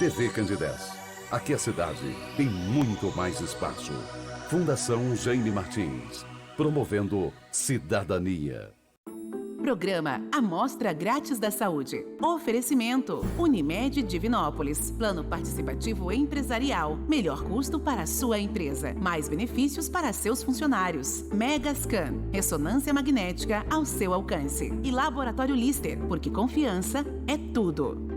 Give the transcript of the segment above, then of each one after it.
TV Candidez. Aqui a cidade tem muito mais espaço. Fundação Jaime Martins, promovendo cidadania. Programa Amostra Grátis da Saúde. Oferecimento Unimed Divinópolis. Plano participativo empresarial. Melhor custo para a sua empresa. Mais benefícios para seus funcionários. Megascan. Ressonância magnética ao seu alcance. E Laboratório Lister, porque confiança é tudo.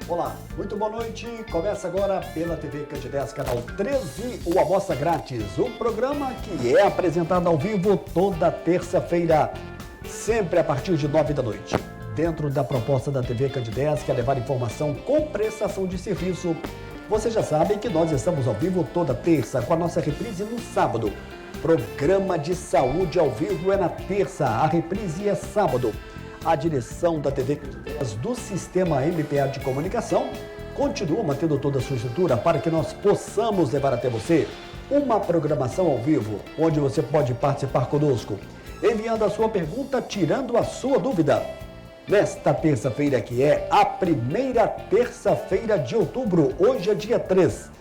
Olá, muito boa noite. Começa agora pela TV Candidez, canal 13, o Amostra Grátis, um programa que é apresentado ao vivo toda terça-feira, sempre a partir de 9 da noite. Dentro da proposta da TV Candidez, que é levar informação com prestação de serviço. Vocês já sabem que nós estamos ao vivo toda terça, com a nossa reprise no sábado. Programa de saúde ao vivo é na terça, a reprise é sábado. A direção da TV do Sistema MPA de Comunicação continua mantendo toda a sua estrutura para que nós possamos levar até você uma programação ao vivo, onde você pode participar conosco, enviando a sua pergunta, tirando a sua dúvida. Nesta terça-feira, que é a primeira terça-feira de outubro, hoje é dia 3.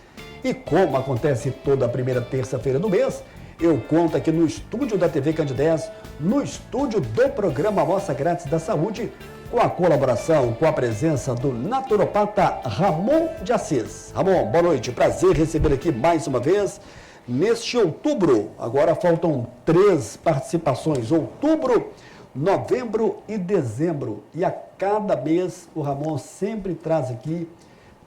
E como acontece toda a primeira terça-feira do mês, eu conto aqui no estúdio da TV Candidez, no estúdio do programa Amostra Grátis da Saúde, com a colaboração, com a presença do naturopata Ramon de Assis. Ramon, boa noite, prazer receber aqui mais uma vez neste outubro. Agora faltam 3 participações, outubro, novembro e dezembro. E a cada mês o Ramon sempre traz aqui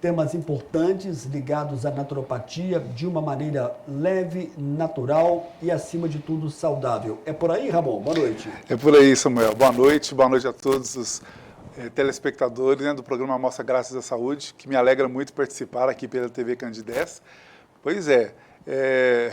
temas importantes ligados à naturopatia de uma maneira leve, natural e, acima de tudo, saudável. É por aí, Ramon? Boa noite. É por aí, Samuel. Boa noite a todos os telespectadores, né, do programa Amostra Grátis da Saúde, que me alegra muito participar aqui pela TV Candidez. Pois é,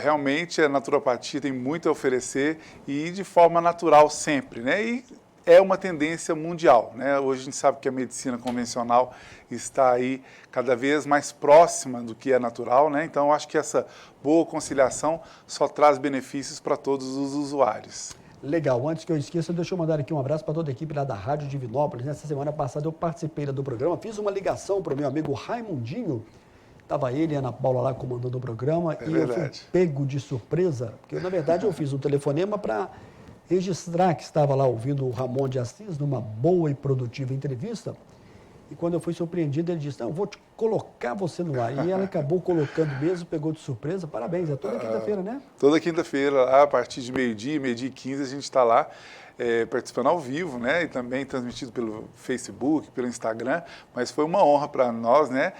realmente a naturopatia tem muito a oferecer e de forma natural sempre, né? E é uma tendência mundial, né? Hoje a gente sabe que a medicina convencional está aí cada vez mais próxima do que é natural, né? Então, eu acho que essa boa conciliação só traz benefícios para todos os usuários. Legal, antes que eu esqueça, deixa eu mandar aqui um abraço para toda a equipe lá da Rádio Divinópolis. Nessa semana passada eu participei do programa, fiz uma ligação para o meu amigo Raimundinho, estava ele e a Ana Paula lá comandando o programa, e eu fui pego de surpresa, porque na verdade eu fiz um telefonema para registrar que estava lá ouvindo o Ramon de Assis numa boa e produtiva entrevista, e quando eu fui surpreendido, ele disse, não, vou te colocar você no ar, e ela acabou colocando mesmo, pegou de surpresa, parabéns, é toda quinta-feira, né? Toda quinta-feira, a partir de meio-dia e 15, a gente está lá participando ao vivo, né, e também transmitido pelo Facebook, pelo Instagram, mas foi uma honra para nós, né,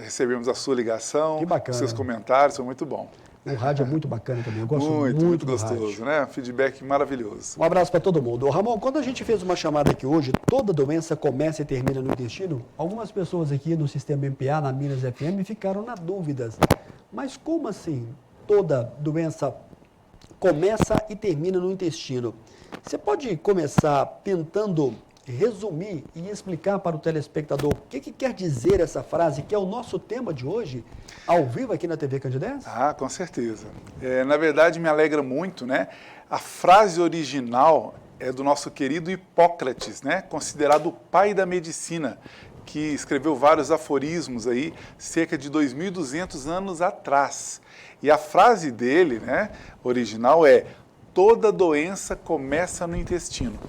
recebermos a sua ligação, os seus comentários, foi muito bom. O rádio é muito bacana também, eu gosto muito do gostoso, rádio. né? Feedback maravilhoso. Um abraço para todo mundo. Ramon, quando a gente fez uma chamada aqui hoje, toda doença começa e termina no intestino, algumas pessoas aqui no Sistema MPA, na Minas FM, ficaram na dúvida. Mas como assim toda doença começa e termina no intestino? Você pode começar tentando resumir e explicar para o telespectador o que quer dizer essa frase, que é o nosso tema de hoje, ao vivo aqui na TV Candidez? Ah, com certeza. Na verdade, me alegra muito, né? A frase original é do nosso querido Hipócrates, né? Considerado o pai da medicina, que escreveu vários aforismos aí, cerca de 2.200 anos atrás. E a frase dele, né, original é: toda doença começa no intestino.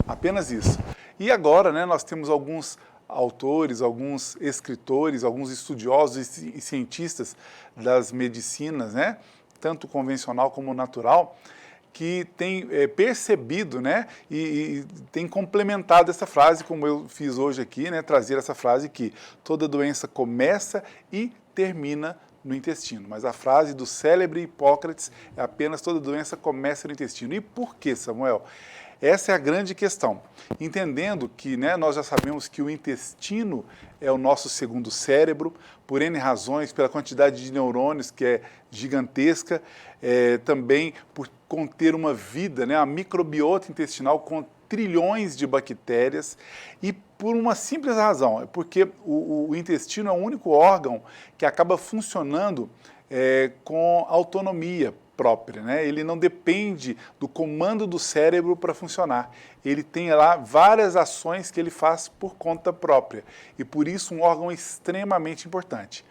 Apenas isso. E agora, né, nós temos alguns autores, alguns escritores, alguns estudiosos e cientistas das medicinas, né, tanto convencional como natural, que têm percebido, né, e têm complementado essa frase, como eu fiz hoje aqui, né, trazer essa frase que toda doença começa e termina no intestino. Mas a frase do célebre Hipócrates é apenas: toda doença começa no intestino. E por que, Samuel? Essa é a grande questão. Entendendo que, né, nós já sabemos que o intestino é o nosso segundo cérebro, por N razões, pela quantidade de neurônios que é gigantesca, também por conter uma vida, né, a microbiota intestinal com trilhões de bactérias, e por uma simples razão, é porque o intestino é o único órgão que acaba funcionando com autonomia própria, né? Ele não depende do comando do cérebro para funcionar. Ele tem lá várias ações que ele faz por conta própria, e por isso um órgão extremamente importante.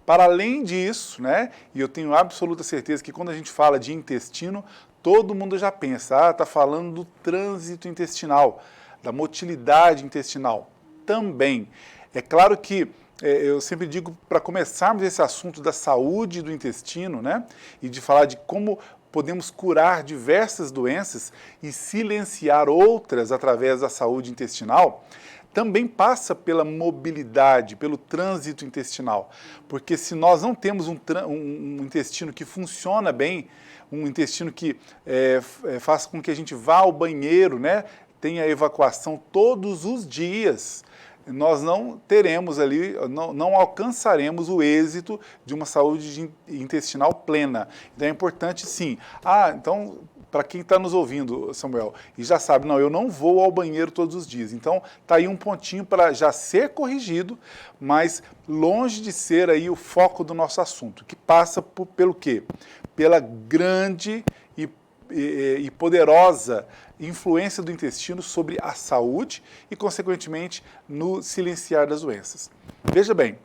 Para além disso, né, e eu tenho absoluta certeza que quando a gente fala de intestino, todo mundo já pensa, está falando do trânsito intestinal, da motilidade intestinal. Também. É claro que eu sempre digo, para começarmos esse assunto da saúde do intestino, né, e de falar de como podemos curar diversas doenças e silenciar outras através da saúde intestinal, também passa pela mobilidade, pelo trânsito intestinal. Porque se nós não temos um intestino que funciona bem, um intestino que faça com que a gente vá ao banheiro, né, tenha evacuação todos os dias, nós não teremos ali, não alcançaremos o êxito de uma saúde intestinal plena. Então é importante sim. Então, para quem está nos ouvindo, Samuel, e já sabe, não, eu não vou ao banheiro todos os dias. Então, está aí um pontinho para já ser corrigido, mas longe de ser aí o foco do nosso assunto, que passa pelo quê? Pela grande e poderosa influência do intestino sobre a saúde e, consequentemente, no silenciar das doenças. Veja bem,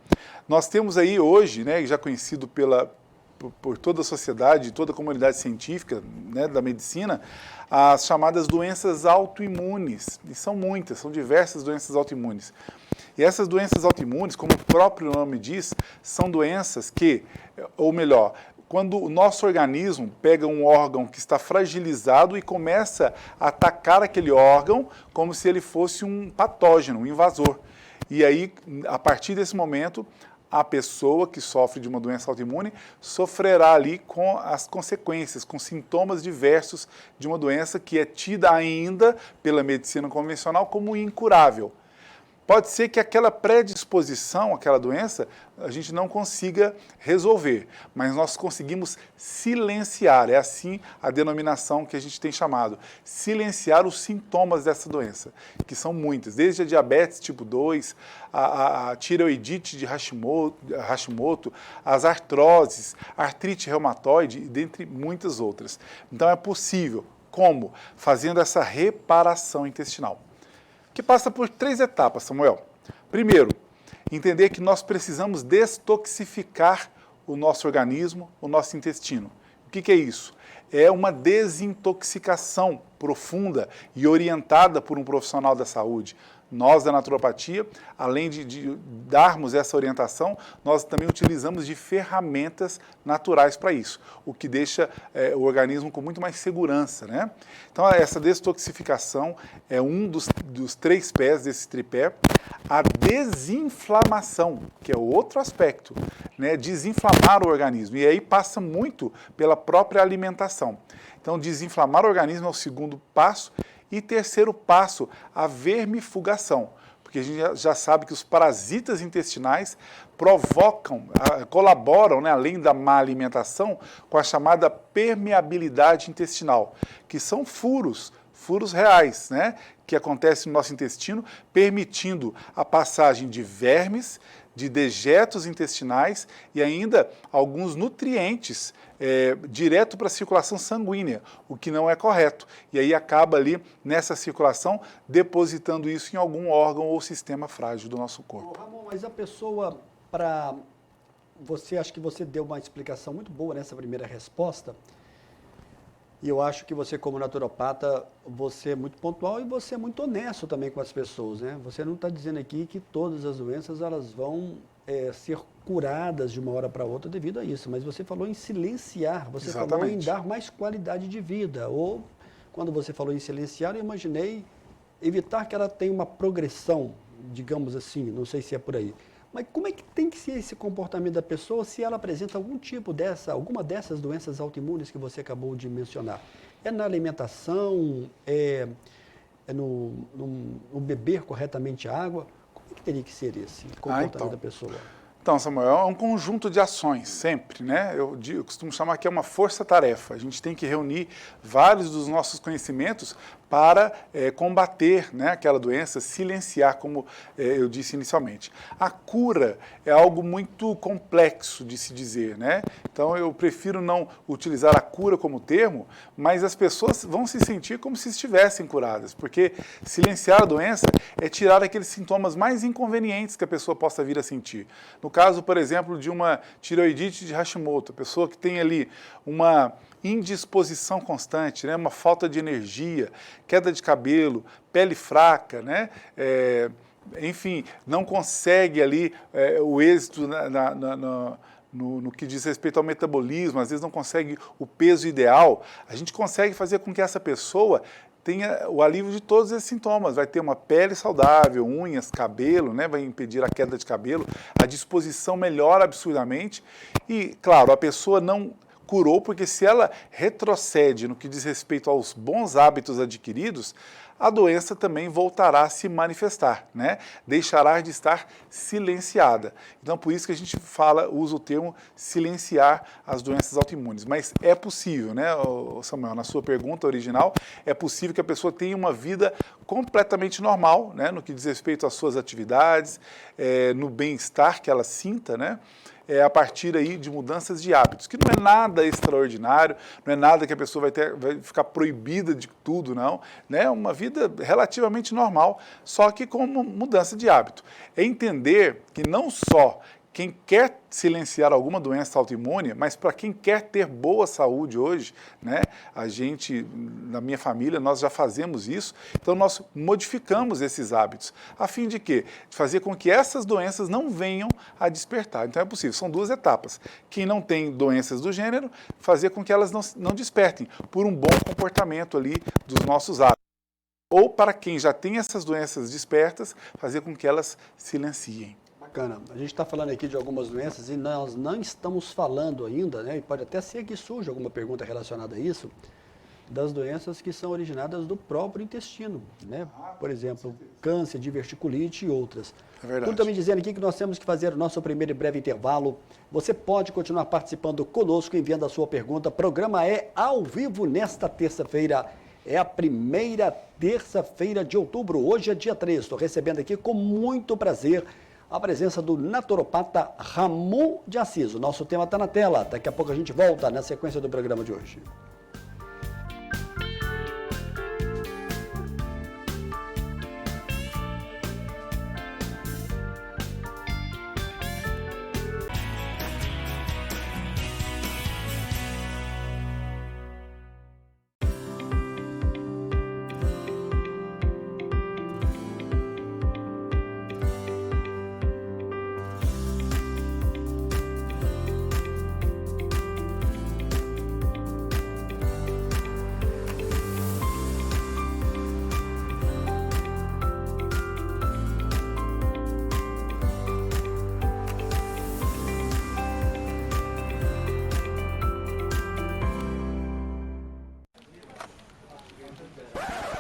nós temos aí hoje, né, já conhecido por toda a sociedade, toda a comunidade científica, né, da medicina, as chamadas doenças autoimunes. E são muitas, são diversas doenças autoimunes. E essas doenças autoimunes, como o próprio nome diz, são doenças que, ou melhor, quando o nosso organismo pega um órgão que está fragilizado e começa a atacar aquele órgão como se ele fosse um patógeno, um invasor. E aí, a partir desse momento, a pessoa que sofre de uma doença autoimune sofrerá ali com as consequências, com sintomas diversos de uma doença que é tida ainda pela medicina convencional como incurável. Pode ser que aquela predisposição, aquela doença, a gente não consiga resolver, mas nós conseguimos silenciar, é assim a denominação que a gente tem chamado, silenciar os sintomas dessa doença, que são muitas, desde a diabetes tipo 2, a tireoidite de Hashimoto, as artroses, a artrite reumatoide, dentre muitas outras. Então é possível. Como? Fazendo essa reparação intestinal, que passa por 3 etapas, Samuel. Primeiro, entender que nós precisamos destoxificar o nosso organismo, o nosso intestino. O que é isso? É uma desintoxicação profunda e orientada por um profissional da saúde. Nós, da naturopatia, além de darmos essa orientação, nós também utilizamos de ferramentas naturais para isso, o que deixa o organismo com muito mais segurança, né? Então, essa destoxificação é um dos 3 pés desse tripé. A desinflamação, que é o outro aspecto, né? Desinflamar o organismo, e aí passa muito pela própria alimentação. Então, desinflamar o organismo é o segundo passo. E terceiro passo, a vermifugação, porque a gente já sabe que os parasitas intestinais colaboram, né, além da má alimentação, com a chamada permeabilidade intestinal, que são furos reais, né, que acontecem no nosso intestino, permitindo a passagem de vermes, de dejetos intestinais e ainda alguns nutrientes direto para a circulação sanguínea, o que não é correto. E aí acaba ali nessa circulação depositando isso em algum órgão ou sistema frágil do nosso corpo. Ramon, mas a pessoa, acho que você deu uma explicação muito boa nessa primeira resposta. E eu acho que você, como naturopata, você é muito pontual e você é muito honesto também com as pessoas, né? Você não está dizendo aqui que todas as doenças elas vão ser curadas de uma hora para outra devido a isso, mas você falou em silenciar, você falou em dar mais qualidade de vida. Ou, quando você falou em silenciar, eu imaginei evitar que ela tenha uma progressão, digamos assim, não sei se é por aí, Mas como é que tem que ser esse comportamento da pessoa se ela apresenta alguma dessas doenças autoimunes que você acabou de mencionar? É na alimentação, é no beber corretamente água? Como é que teria que ser esse comportamento da pessoa? Então, Samuel, é um conjunto de ações, sempre, né? Eu costumo chamar que é uma força-tarefa. A gente tem que reunir vários dos nossos conhecimentos para combater, né, aquela doença, silenciar, como eu disse inicialmente. A cura é algo muito complexo de se dizer, né? Então, eu prefiro não utilizar a cura como termo, mas as pessoas vão se sentir como se estivessem curadas, porque silenciar a doença é tirar aqueles sintomas mais inconvenientes que a pessoa possa vir a sentir. No caso, por exemplo, de uma tireoidite de Hashimoto, a pessoa que tem ali uma indisposição constante, né, uma falta de energia, queda de cabelo, pele fraca, né, enfim, não consegue ali o êxito no que diz respeito ao metabolismo, às vezes não consegue o peso ideal, a gente consegue fazer com que essa pessoa tenha o alívio de todos esses sintomas, vai ter uma pele saudável, unhas, cabelo, né, vai impedir a queda de cabelo, a disposição melhora absurdamente e, claro, a pessoa não curou, porque se ela retrocede no que diz respeito aos bons hábitos adquiridos, a doença também voltará a se manifestar, né? Deixará de estar silenciada. Então, por isso que a gente usa o termo silenciar as doenças autoimunes. Mas é possível, né, Samuel, na sua pergunta original, é possível que a pessoa tenha uma vida completamente normal, né, no que diz respeito às suas atividades, no bem-estar que ela sinta, né? A partir aí de mudanças de hábitos, que não é nada extraordinário, não é nada que a pessoa vai ficar proibida de tudo, não. É uma vida relativamente normal, só que com mudança de hábito. É entender que não só quem quer silenciar alguma doença autoimune, mas para quem quer ter boa saúde hoje, né, a gente, na minha família, nós já fazemos isso, então nós modificamos esses hábitos, a fim de quê? De fazer com que essas doenças não venham a despertar. Então é possível, são duas etapas. Quem não tem doenças do gênero, fazer com que elas não despertem, por um bom comportamento ali dos nossos hábitos. Ou para quem já tem essas doenças despertas, fazer com que elas silenciem. Bacana. A gente está falando aqui de algumas doenças e nós não estamos falando ainda, né, e pode até ser que surja alguma pergunta relacionada a isso, das doenças que são originadas do próprio intestino, né? Por exemplo, câncer, diverticulite e outras. É verdade. Tudo também dizendo aqui que nós temos que fazer o nosso primeiro e breve intervalo. Você pode continuar participando conosco, enviando a sua pergunta. O programa é ao vivo nesta terça-feira. É a primeira terça-feira de outubro. Hoje é dia 3. Estou recebendo aqui com muito prazer a presença do naturopata Ramon de Assis. O nosso tema está na tela. Daqui a pouco a gente volta na sequência do programa de hoje.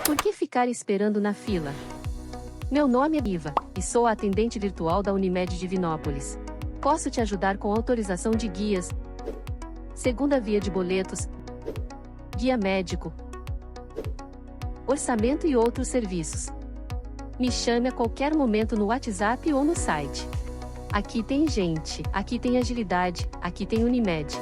Por que ficar esperando na fila? Meu nome é Iva, e sou a atendente virtual da Unimed Divinópolis. Posso te ajudar com autorização de guias, segunda via de boletos, guia médico, orçamento e outros serviços. Me chame a qualquer momento no WhatsApp ou no site. Aqui tem gente, aqui tem agilidade, aqui tem Unimed.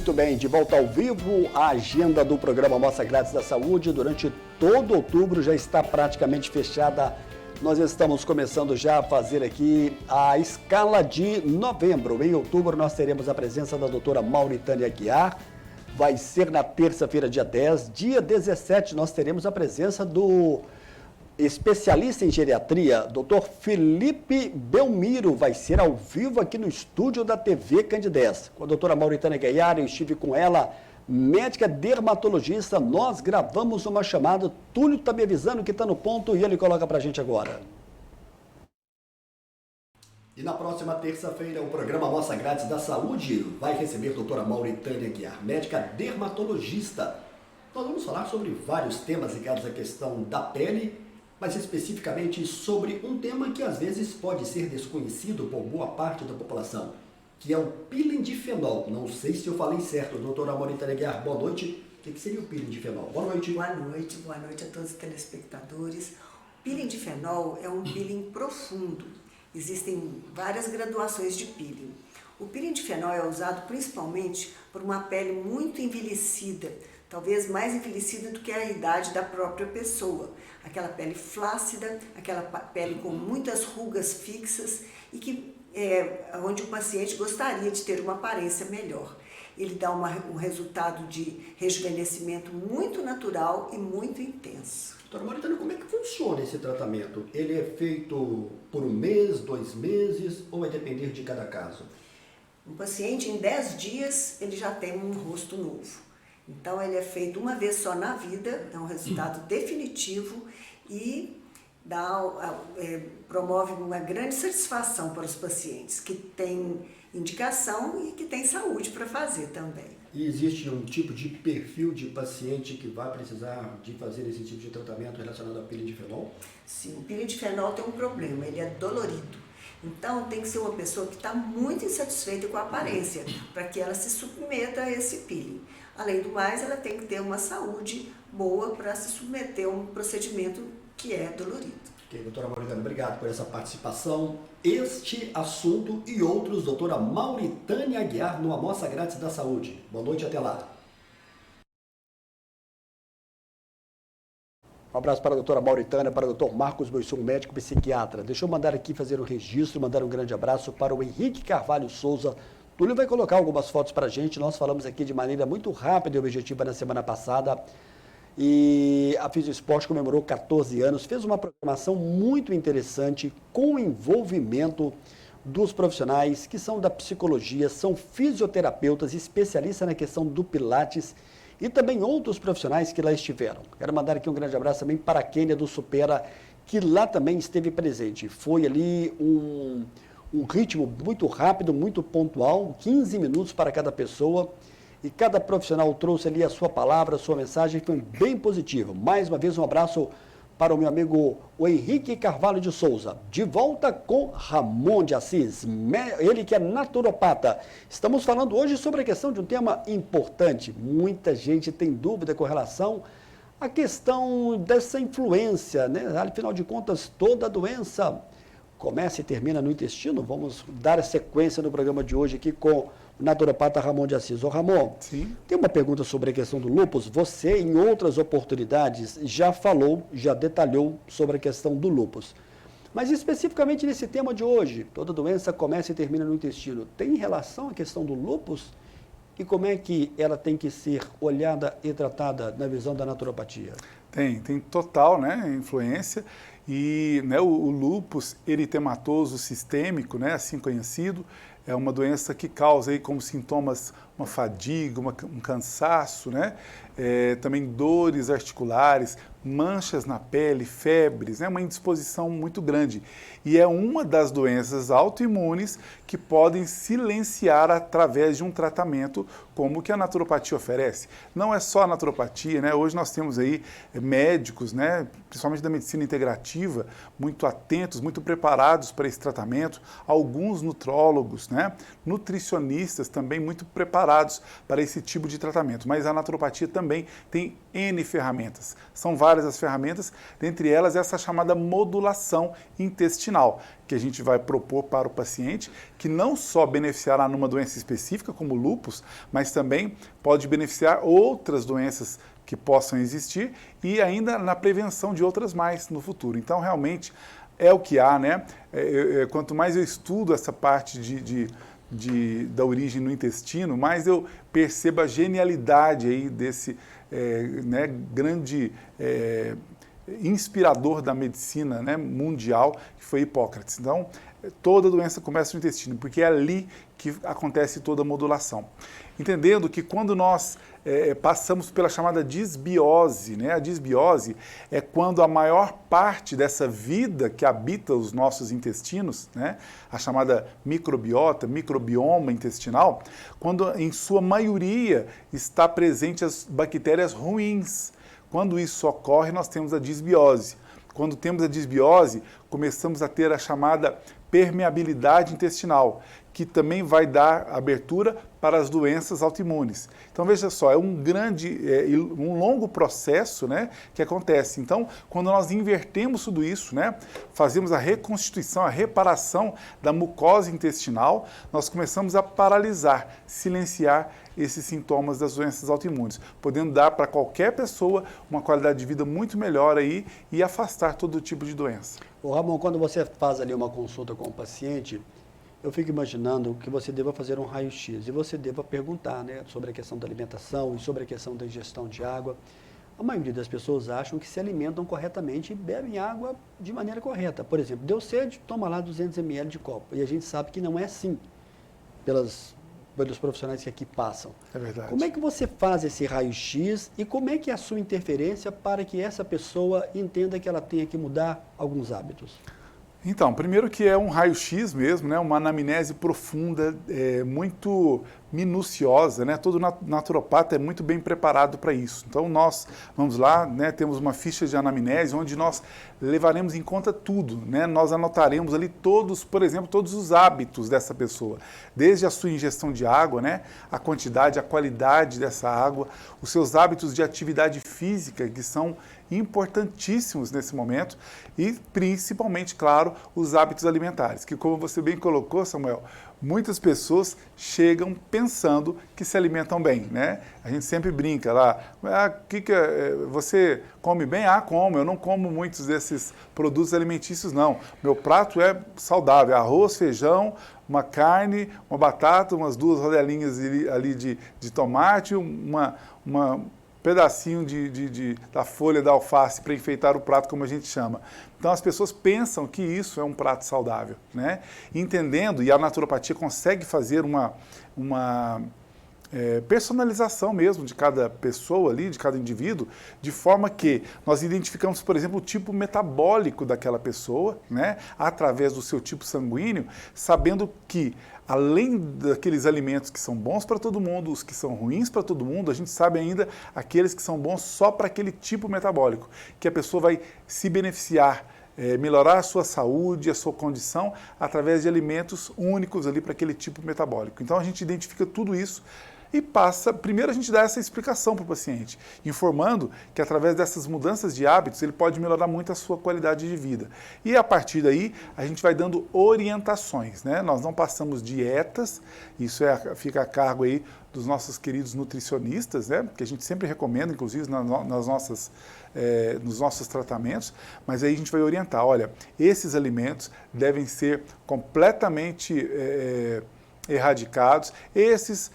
Muito bem, de volta ao vivo, a agenda do programa Amostra Grátis da Saúde durante todo outubro já está praticamente fechada. Nós estamos começando já a fazer aqui a escala de novembro. Em outubro nós teremos a presença da doutora Mauritânia Aguiar. Vai ser na terça-feira, dia 10. Dia 17 nós teremos a presença do especialista em geriatria, Dr. Felipe Belmiro, vai ser ao vivo aqui no estúdio da TV Candidez. Com a doutora Mauritânia Aguiar, eu estive com ela, médica dermatologista, nós gravamos uma chamada, Túlio está me avisando que está no ponto e ele coloca para a gente agora. E na próxima terça-feira, o programa Amostra Grátis da Saúde vai receber a doutora Mauritânia Aguiar, médica dermatologista. Nós vamos falar sobre vários temas ligados à questão da pele, mas especificamente sobre um tema que às vezes pode ser desconhecido por boa parte da população, que é o peeling de fenol. Não sei se eu falei certo, doutora Mauritânia Aguiar, boa noite. O que seria o peeling de fenol? Boa noite. Boa noite a todos os telespectadores. O peeling de fenol é um peeling profundo. Existem várias graduações de peeling. O peeling de fenol é usado principalmente por uma pele muito envelhecida, talvez mais envelhecida do que a idade da própria pessoa. Aquela pele flácida, aquela pele com muitas rugas fixas e que onde o paciente gostaria de ter uma aparência melhor. Ele dá um resultado de rejuvenescimento muito natural e muito intenso. Doutora Mauritânia, como é que funciona esse tratamento? Ele é feito por 1 mês, 2 meses ou vai depender de cada caso? Um paciente em 10 dias ele já tem um rosto novo. Então, ele é feito uma vez só na vida, é um resultado definitivo e promove uma grande satisfação para os pacientes que têm indicação e que têm saúde para fazer também. E existe um tipo de perfil de paciente que vai precisar de fazer esse tipo de tratamento relacionado ao peeling de fenol? Sim, o peeling de fenol tem um problema, ele é dolorido. Então, tem que ser uma pessoa que está muito insatisfeita com a aparência, para que ela se submeta a esse peeling. Além do mais, ela tem que ter uma saúde boa para se submeter a um procedimento que é dolorido. Ok, doutora Mauritânia, obrigado por essa participação. Este assunto e outros, doutora Mauritânia Aguiar, no Amostra Grátis da Saúde. Boa noite, até lá. Um abraço para a doutora Mauritânia, para o doutor Marcos Boisson, médico psiquiatra. Deixa eu mandar aqui fazer um registro, mandar um grande abraço para o Henrique Carvalho Souza. Túlio vai colocar algumas fotos para a gente. Nós falamos aqui de maneira muito rápida e objetiva na semana passada. E a Fisioesporte comemorou 14 anos, fez uma programação muito interessante com o envolvimento dos profissionais que são da psicologia, são fisioterapeutas, especialistas na questão do Pilates e também outros profissionais que lá estiveram. Quero mandar aqui um grande abraço também para a Kênia do Supera, que lá também esteve presente. Foi ali um ritmo muito rápido, muito pontual, 15 minutos para cada pessoa. E cada profissional trouxe ali a sua palavra, a sua mensagem, foi bem positivo. Mais uma vez, um abraço para o meu amigo o Henrique Carvalho de Souza. De volta com Ramon de Assis, ele que é naturopata. Estamos falando hoje sobre a questão de um tema importante. Muita gente tem dúvida com relação à questão dessa influência, né? Afinal de contas, toda doença começa e termina no intestino. Vamos dar a sequência no programa de hoje aqui com o naturopata Ramon de Assis. Ô Ramon, sim, tem uma pergunta sobre a questão do lúpus. Você, em outras oportunidades, já falou, já detalhou sobre a questão do lúpus. Mas especificamente nesse tema de hoje, toda doença começa e termina no intestino. Tem relação à questão do lúpus? E como é que ela tem que ser olhada e tratada na visão da naturopatia? Tem total, né, influência. E, né, o lúpus eritematoso sistêmico, né, assim conhecido, é uma doença que causa aí como sintomas uma fadiga, um cansaço, né? Também dores articulares, manchas na pele, febres, né? Uma indisposição muito grande. E é uma das doenças autoimunes que podem silenciar através de um tratamento como o que a naturopatia oferece. Não é só a naturopatia, né? Hoje nós temos aí médicos, né? Principalmente da medicina integrativa, muito atentos, muito preparados para esse tratamento. Alguns nutrólogos, né? Nutricionistas também muito preparados preparados para esse tipo de tratamento. Mas a naturopatia também tem N ferramentas. São várias as ferramentas, dentre elas essa chamada modulação intestinal, que a gente vai propor para o paciente, que não só beneficiará numa doença específica, como o lúpus, mas também pode beneficiar outras doenças que possam existir e ainda na prevenção de outras mais no futuro. Então, realmente, é o que há, né? Quanto mais eu estudo essa parte da origem no intestino, mais eu percebo a genialidade aí desse né, grande inspirador da medicina, né, mundial, que foi Hipócrates. Então, toda doença começa no intestino, porque é ali que acontece toda a modulação. Entendendo que quando nós passamos pela chamada disbiose, né? A disbiose é quando a maior parte dessa vida que habita os nossos intestinos, né? A chamada microbiota, microbioma intestinal, quando em sua maioria está presente as bactérias ruins. Quando isso ocorre, nós temos a disbiose. Quando temos a disbiose, começamos a ter a chamada permeabilidade intestinal, que também vai dar abertura para as doenças autoimunes. Então, veja só, é um longo processo, né, que acontece. Então, quando nós invertemos tudo isso, né, fazemos a reconstituição, a reparação da mucosa intestinal, nós começamos a paralisar, silenciar esses sintomas das doenças autoimunes, podendo dar para qualquer pessoa uma qualidade de vida muito melhor aí e afastar todo tipo de doença. Ô Ramon, quando você faz ali uma consulta com o paciente, eu fico imaginando que você deva fazer um raio-x e você deva perguntar, né, sobre a questão da alimentação e sobre a questão da ingestão de água. A maioria das pessoas acham que se alimentam corretamente e bebem água de maneira correta. Por exemplo, deu sede, toma lá 200 ml de copo. E a gente sabe que não é assim, pelos profissionais que aqui passam. É verdade. Como é que você faz esse raio-x e como é que é a sua interferência para que essa pessoa entenda que ela tenha que mudar alguns hábitos? Então, primeiro que é um raio-x mesmo, né? Uma anamnese profunda, muito minuciosa, né? Todo naturopata é muito bem preparado para isso. Então, nós vamos lá, né? Temos uma ficha de anamnese onde nós levaremos em conta tudo, né? Nós anotaremos ali todos, por exemplo, todos os hábitos dessa pessoa, desde a sua ingestão de água, né? A quantidade, a qualidade dessa água, os seus hábitos de atividade física, que são importantíssimos nesse momento, e principalmente, claro, os hábitos alimentares, que como você bem colocou, Samuel, muitas pessoas chegam pensando que se alimentam bem, né? A gente sempre brinca lá, você come bem? Ah, como, eu não como muitos desses produtos alimentícios, não. Meu prato é saudável, arroz, feijão, uma carne, uma batata, umas 2 rodelinhas ali de tomate, pedacinho da folha da alface para enfeitar o prato, como a gente chama. Então, as pessoas pensam que isso é um prato saudável, né? Entendendo, e a naturopatia consegue fazer uma personalização mesmo de cada pessoa ali, de cada indivíduo, de forma que nós identificamos, por exemplo, o tipo metabólico daquela pessoa, né? Através do seu tipo sanguíneo, sabendo que além daqueles alimentos que são bons para todo mundo, os que são ruins para todo mundo, a gente sabe ainda aqueles que são bons só para aquele tipo metabólico, que a pessoa vai se beneficiar, melhorar a sua saúde, a sua condição, através de alimentos únicos ali para aquele tipo metabólico. Então a gente identifica tudo isso e primeiro a gente dá essa explicação para o paciente, informando que através dessas mudanças de hábitos ele pode melhorar muito a sua qualidade de vida. E a partir daí a gente vai dando orientações, né? Nós não passamos dietas, isso fica a cargo aí dos nossos queridos nutricionistas, né? Que a gente sempre recomenda, inclusive nos nossos tratamentos, mas aí a gente vai orientar, olha, esses alimentos devem ser completamente erradicados, esses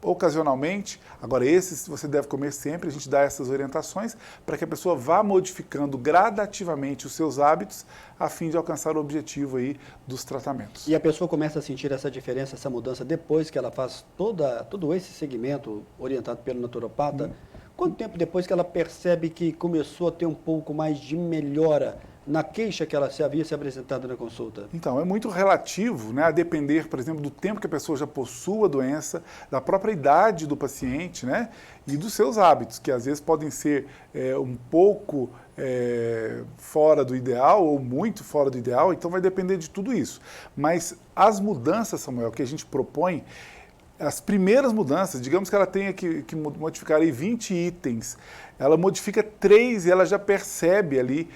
ocasionalmente, agora esses você deve comer sempre, a gente dá essas orientações para que a pessoa vá modificando gradativamente os seus hábitos a fim de alcançar o objetivo aí dos tratamentos. E a pessoa começa a sentir essa diferença, essa mudança depois que ela faz todo esse segmento orientado pelo naturopata? Quanto tempo depois que ela percebe que começou a ter um pouco mais de melhora na queixa que ela havia se apresentado na consulta? Então, é muito relativo, né, a depender, por exemplo, do tempo que a pessoa já possua a doença, da própria idade do paciente, né, e dos seus hábitos, que às vezes podem ser um pouco fora do ideal ou muito fora do ideal, então vai depender de tudo isso. Mas as mudanças, Samuel, que a gente propõe, as primeiras mudanças, digamos que ela tenha que modificar aí 20 itens, ela modifica 3 e ela já percebe ali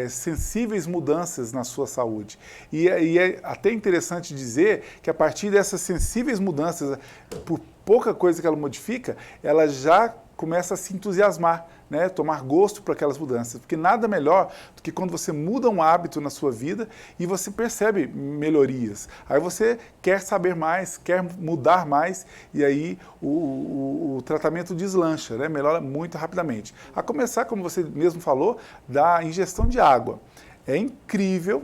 sensíveis mudanças na sua saúde. E é até interessante dizer que a partir dessas sensíveis mudanças, por pouca coisa que ela modifica, ela já começa a se entusiasmar, né? Tomar gosto por aquelas mudanças, porque nada melhor do que quando você muda um hábito na sua vida e você percebe melhorias. Aí você quer saber mais, quer mudar mais e aí o tratamento deslancha, né? Melhora muito rapidamente. A começar, como você mesmo falou, da ingestão de água. É incrível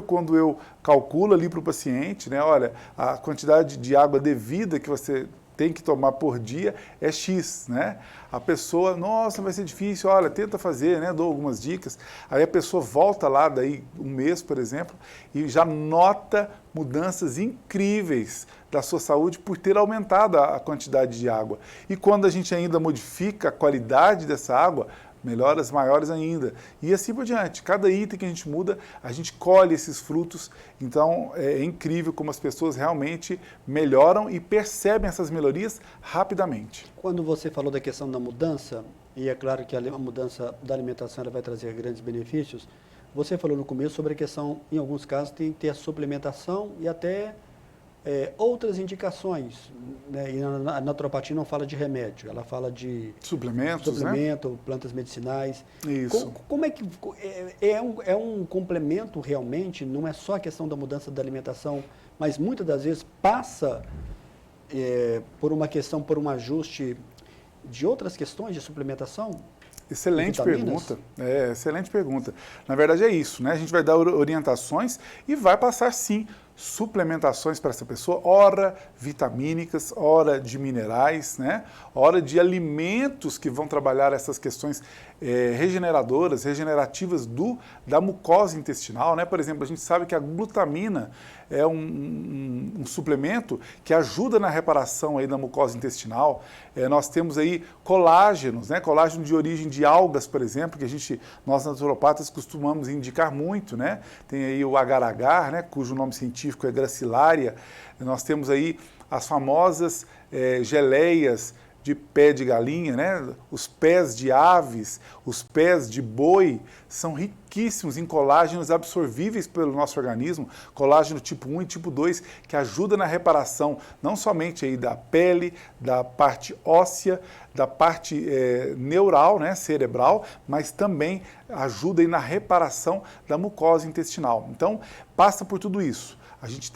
quando eu calculo ali para o paciente, né? Olha, a quantidade de água devida que você tem que tomar por dia é X, né? A pessoa, nossa, vai ser difícil, olha, tenta fazer, né? Dou algumas dicas. Aí a pessoa volta lá daí um mês, por exemplo, e já nota mudanças incríveis da sua saúde por ter aumentado a quantidade de água. E quando a gente ainda modifica a qualidade dessa água, melhoras maiores ainda. E assim por diante. Cada item que a gente muda, a gente colhe esses frutos. Então, é incrível como as pessoas realmente melhoram e percebem essas melhorias rapidamente. Quando você falou da questão da mudança, e é claro que a mudança da alimentação ela vai trazer grandes benefícios, você falou no começo sobre a questão, em alguns casos, tem que ter a suplementação e até outras indicações, né? E a naturopatia não fala de remédio, ela fala de suplemento, né? Plantas medicinais. Isso. Como é que é um complemento realmente? Não é só a questão da mudança da alimentação, mas muitas das vezes passa por um ajuste de outras questões de suplementação? Excelente pergunta. Excelente pergunta. Na verdade é isso, né? A gente vai dar orientações e vai passar sim suplementações para essa pessoa, ora vitamínicas, ora de minerais, né? Ora de alimentos que vão trabalhar essas questões regenerativas da mucosa intestinal, né? Por exemplo, a gente sabe que a glutamina é um suplemento que ajuda na reparação aí da mucosa intestinal. Nós temos aí colágenos, né? Colágeno de origem de algas, por exemplo, que nós naturopatas costumamos indicar muito, né? Tem aí o agar-agar, né? Cujo nome científico é Gracilaria. Nós temos aí as famosas geleias de pé de galinha, né? Os pés de aves, os pés de boi são riquíssimos em colágenos absorvíveis pelo nosso organismo, colágeno tipo 1 e tipo 2, que ajuda na reparação não somente aí da pele, da parte óssea, da parte neural, né, cerebral, mas também ajuda aí na reparação da mucosa intestinal. Então, passa por tudo isso. A gente,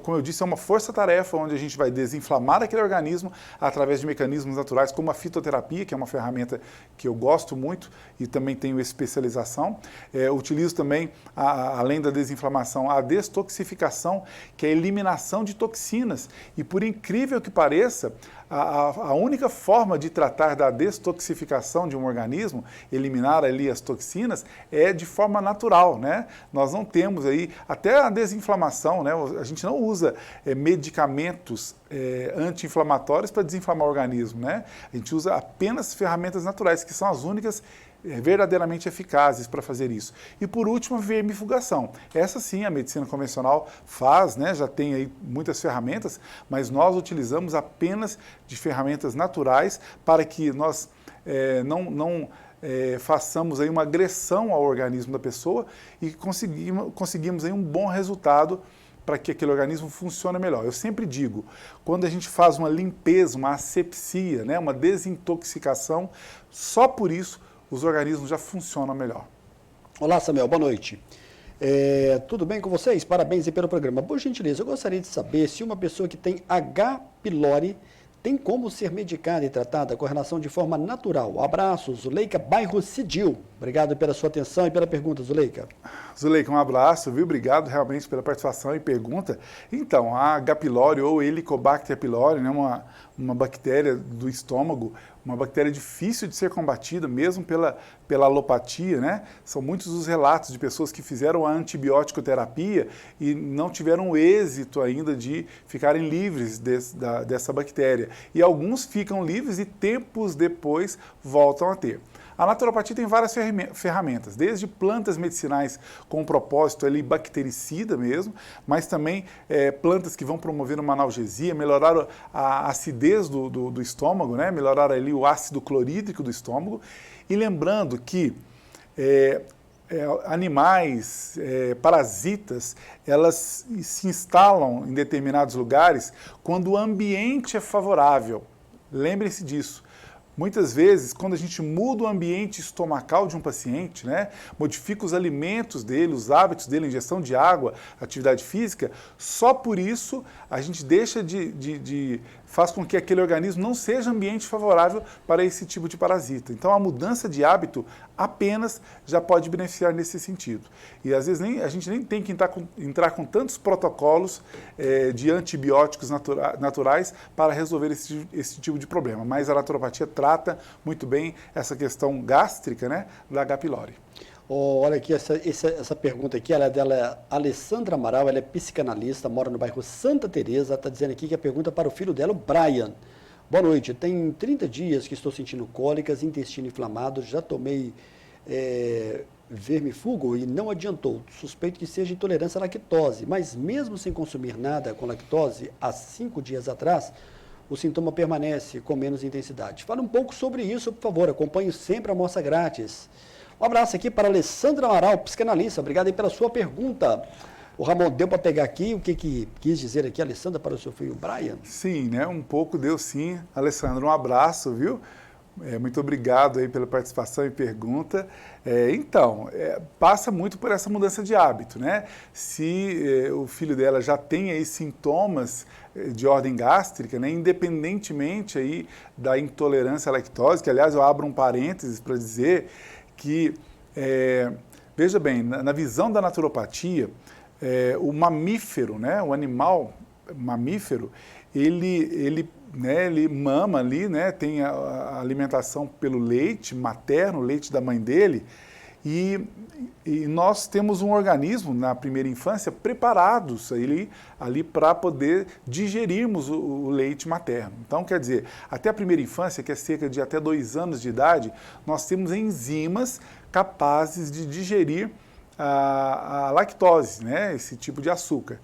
como eu disse, é uma força-tarefa onde a gente vai desinflamar aquele organismo através de mecanismos naturais, como a fitoterapia, que é uma ferramenta que eu gosto muito e também tenho especialização. Utilizo também, além da desinflamação, a destoxificação, que é a eliminação de toxinas. E por incrível que pareça, a única forma de tratar da destoxificação de um organismo, eliminar ali as toxinas, é de forma natural, né? Nós não temos aí, até a desinflamação, né? A gente não usa medicamentos anti-inflamatórios para desinflamar o organismo, né? A gente usa apenas ferramentas naturais, que são as únicas verdadeiramente eficazes para fazer isso. E por último, a vermifugação. Essa sim a medicina convencional faz, né? Já tem aí muitas ferramentas, mas nós utilizamos apenas de ferramentas naturais para que nós não façamos aí uma agressão ao organismo da pessoa e conseguimos aí um bom resultado para que aquele organismo funcione melhor. Eu sempre digo, quando a gente faz uma limpeza, uma asepsia, né? Uma desintoxicação, só por isso os organismos já funcionam melhor. Olá, Samuel, boa noite. Tudo bem com vocês? Parabéns aí pelo programa. Por gentileza, eu gostaria de saber se uma pessoa que tem H. pylori tem como ser medicada e tratada com relação de forma natural. Abraço, Zuleika, bairro Cidil. Obrigado pela sua atenção e pela pergunta, Zuleika. Zuleika, um abraço, viu? Obrigado realmente pela participação e pergunta. Então, a H. pylori ou Helicobacter pylori, né, uma bactéria do estômago, uma bactéria difícil de ser combatida, mesmo pela alopatia, né? São muitos os relatos de pessoas que fizeram a antibiótico terapia e não tiveram êxito ainda de ficarem livres dessa bactéria. E alguns ficam livres e tempos depois voltam a ter. A naturopatia tem várias ferramentas, desde plantas medicinais com um propósito ali bactericida mesmo, mas também plantas que vão promover uma analgesia, melhorar a acidez do estômago, né? Melhorar ali o ácido clorídrico do estômago. E lembrando que animais, parasitas, elas se instalam em determinados lugares quando o ambiente é favorável. Lembrem-se disso. Muitas vezes, quando a gente muda o ambiente estomacal de um paciente, né, modifica os alimentos dele, os hábitos dele, ingestão de água, atividade física, só por isso a gente deixa faz com que aquele organismo não seja ambiente favorável para esse tipo de parasita. Então, a mudança de hábito apenas já pode beneficiar nesse sentido. E às vezes a gente nem tem que entrar com tantos protocolos de antibióticos naturais para resolver esse tipo de problema. Mas a naturopatia trata muito bem essa questão gástrica, né, da H. pylori. Olha aqui, essa pergunta aqui, ela é dela, Alessandra Amaral, ela é psicanalista, mora no bairro Santa Teresa, está dizendo aqui que a pergunta é para o filho dela, o Brian. Boa noite, tem 30 dias que estou sentindo cólicas, intestino inflamado, já tomei vermifugo e não adiantou. Suspeito que seja intolerância à lactose, mas mesmo sem consumir nada com lactose, há 5 dias atrás, o sintoma permanece com menos intensidade. Fala um pouco sobre isso, por favor, acompanhe sempre a amostra grátis. Um abraço aqui para Alessandra Amaral, psicanalista. Obrigado aí pela sua pergunta. O Ramon, deu para pegar aqui o que quis dizer aqui, Alessandra, para o seu filho Brian? Sim, né? Um pouco deu sim. Alessandra, um abraço, viu? Muito obrigado aí pela participação e pergunta. Passa muito por essa mudança de hábito, né? Se o filho dela já tem aí sintomas de ordem gástrica, né? Independentemente aí da intolerância à lactose, que aliás eu abro um parênteses para dizer que, veja bem, na visão da naturopatia, o mamífero, né, o animal mamífero, ele mama ali, né, tem a alimentação pelo leite materno, o leite da mãe dele, e nós temos um organismo na primeira infância preparados ali para poder digerirmos o leite materno. Então, quer dizer, até a primeira infância, que é cerca de até 2 anos de idade, nós temos enzimas capazes de digerir a lactose, né, esse tipo de açúcar.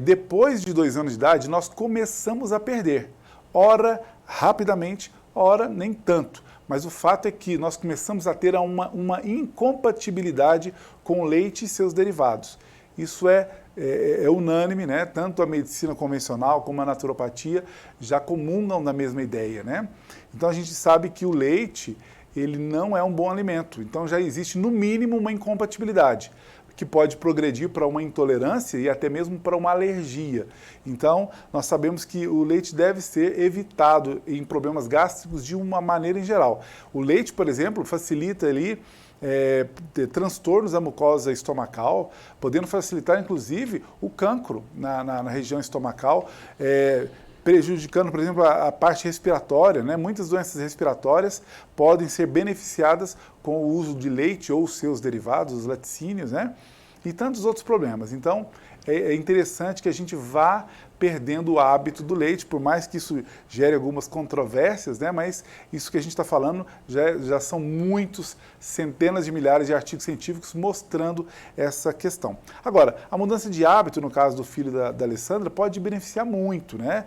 Depois de 2 anos de idade, nós começamos a perder, ora rapidamente, ora nem tanto. Mas o fato é que nós começamos a ter uma incompatibilidade com o leite e seus derivados. Isso é unânime, né? Tanto a medicina convencional como a naturopatia já comungam da mesma ideia, né? Então a gente sabe que o leite, ele não é um bom alimento. Então já existe no mínimo uma incompatibilidade, que pode progredir para uma intolerância e até mesmo para uma alergia. Então, nós sabemos que o leite deve ser evitado em problemas gástricos de uma maneira em geral. O leite, por exemplo, facilita ali transtornos da mucosa estomacal, podendo facilitar, inclusive, o cancro na região estomacal, prejudicando, por exemplo, a parte respiratória, né? Muitas doenças respiratórias podem ser beneficiadas com o uso de leite ou seus derivados, os laticínios, né? E tantos outros problemas. Então, é interessante que a gente vá perdendo o hábito do leite, por mais que isso gere algumas controvérsias, né? Mas isso que a gente está falando já são muitos, centenas de milhares de artigos científicos mostrando essa questão. Agora, a mudança de hábito, no caso do filho da Alessandra, pode beneficiar muito, né?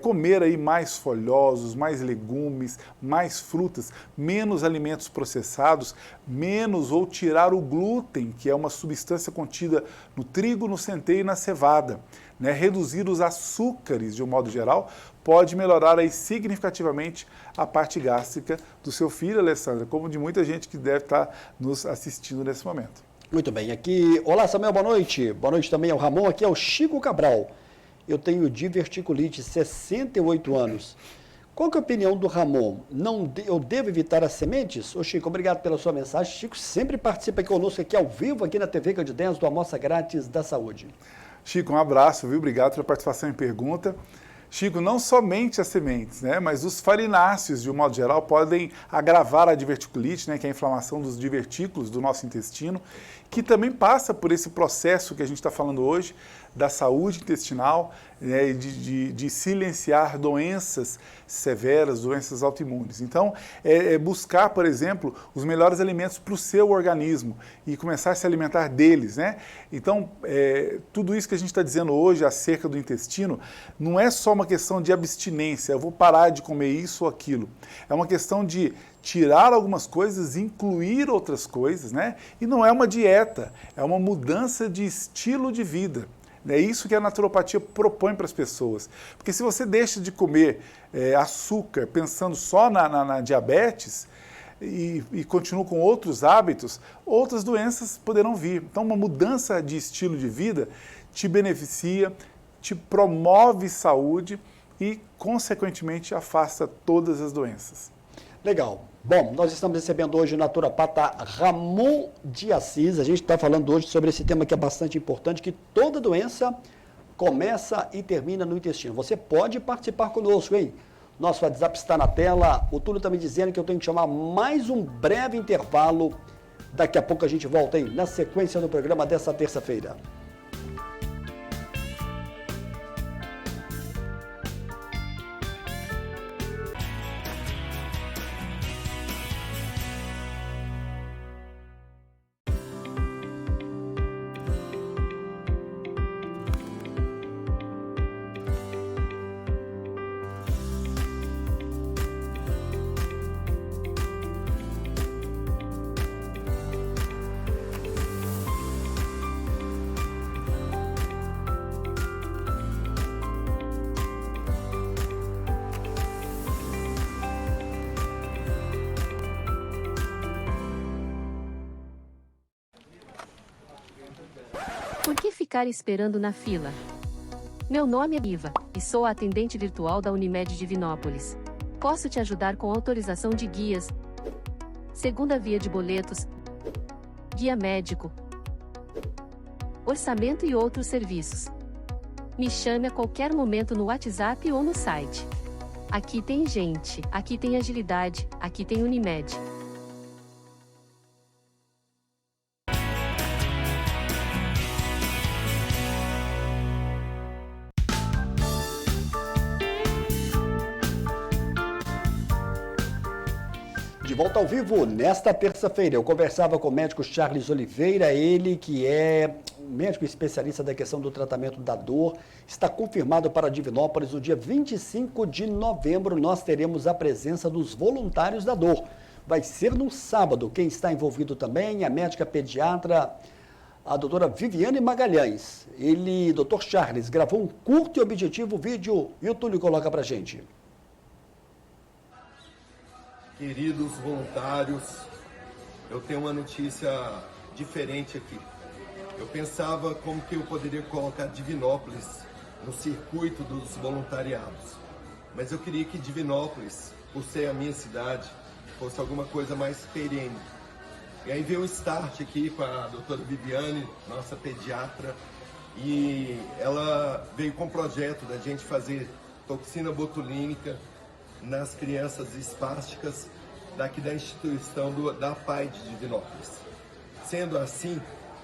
Comer aí mais folhosos, mais legumes, mais frutas, menos alimentos processados, menos ou tirar o glúten, que é uma substância contida no trigo, no centeio e na cevada. Né, reduzir os açúcares, de um modo geral, pode melhorar aí significativamente a parte gástrica do seu filho, Alessandra, como de muita gente que deve estar nos assistindo nesse momento. Muito bem, aqui, olá Samuel, boa noite também ao Ramon, aqui é o Chico Cabral, eu tenho diverticulite, 68 anos, qual que é a opinião do Ramon? Eu devo evitar as sementes? Ô Chico, obrigado pela sua mensagem, Chico sempre participa aqui conosco, aqui ao vivo, aqui na TV Candidez, do Amostra Grátis da Saúde. Chico, um abraço, viu? Obrigado pela participação e pergunta. Chico, não somente as sementes, né, mas os farináceos, de um modo geral, podem agravar a diverticulite, né, que é a inflamação dos divertículos do nosso intestino, que também passa por esse processo que a gente está falando hoje, da saúde intestinal, né, de silenciar doenças severas, doenças autoimunes. Então, buscar, por exemplo, os melhores alimentos para o seu organismo e começar a se alimentar deles, né? Então, tudo isso que a gente está dizendo hoje acerca do intestino não é só uma questão de abstinência, eu vou parar de comer isso ou aquilo. É uma questão de tirar algumas coisas, incluir outras coisas, né? E não é uma dieta, é uma mudança de estilo de vida. É isso que a naturopatia propõe para as pessoas. Porque se você deixa de comer açúcar pensando só na diabetes e continua com outros hábitos, outras doenças poderão vir. Então, uma mudança de estilo de vida te beneficia, te promove saúde e, consequentemente, afasta todas as doenças. Legal. Bom, nós estamos recebendo hoje o naturopata Ramon de Assis. A gente está falando hoje sobre esse tema que é bastante importante, que toda doença começa e termina no intestino. Você pode participar conosco, hein? Nosso WhatsApp está na tela. O Túlio está me dizendo que eu tenho que chamar mais um breve intervalo. Daqui a pouco a gente volta, hein? Na sequência do programa dessa terça-feira. Por que ficar esperando na fila? Meu nome é Iva, e sou a atendente virtual da Unimed Divinópolis. Posso te ajudar com autorização de guias, segunda via de boletos, guia médico, orçamento e outros serviços. Me chame a qualquer momento no WhatsApp ou no site. Aqui tem gente, aqui tem agilidade, aqui tem Unimed. De volta ao vivo, nesta terça-feira, eu conversava com o médico Charles Oliveira, ele que é médico especialista da questão do tratamento da dor, está confirmado para Divinópolis. No dia 25 de novembro, nós teremos a presença dos voluntários da dor. Vai ser no sábado. Quem está envolvido também é a médica pediatra, a doutora Viviane Magalhães. Ele, doutor Charles, gravou um curto e objetivo vídeo e o Túlio coloca pra gente. Queridos voluntários, eu tenho uma notícia diferente aqui. Eu pensava como que eu poderia colocar Divinópolis no circuito dos voluntariados. Mas eu queria que Divinópolis, por ser a minha cidade, fosse alguma coisa mais perene. E aí veio o start aqui com a doutora Viviane, nossa pediatra, e ela veio com o projeto da gente fazer toxina botulínica nas crianças espásticas daqui da instituição da PAI de Divinópolis. Sendo assim,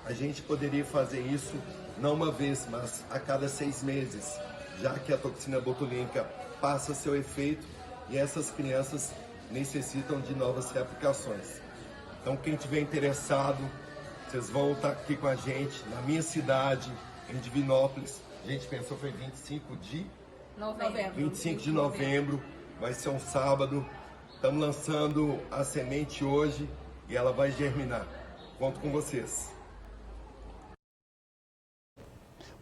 a gente poderia fazer isso não uma vez, mas a cada 6 meses, já que a toxina botulínica passa seu efeito e essas crianças necessitam de novas reaplicações. Então, quem tiver interessado, vocês vão estar aqui com a gente, na minha cidade, em Divinópolis. A gente pensou foi 25 de novembro. Vai ser um sábado, estamos lançando a semente hoje e ela vai germinar. Conto com vocês.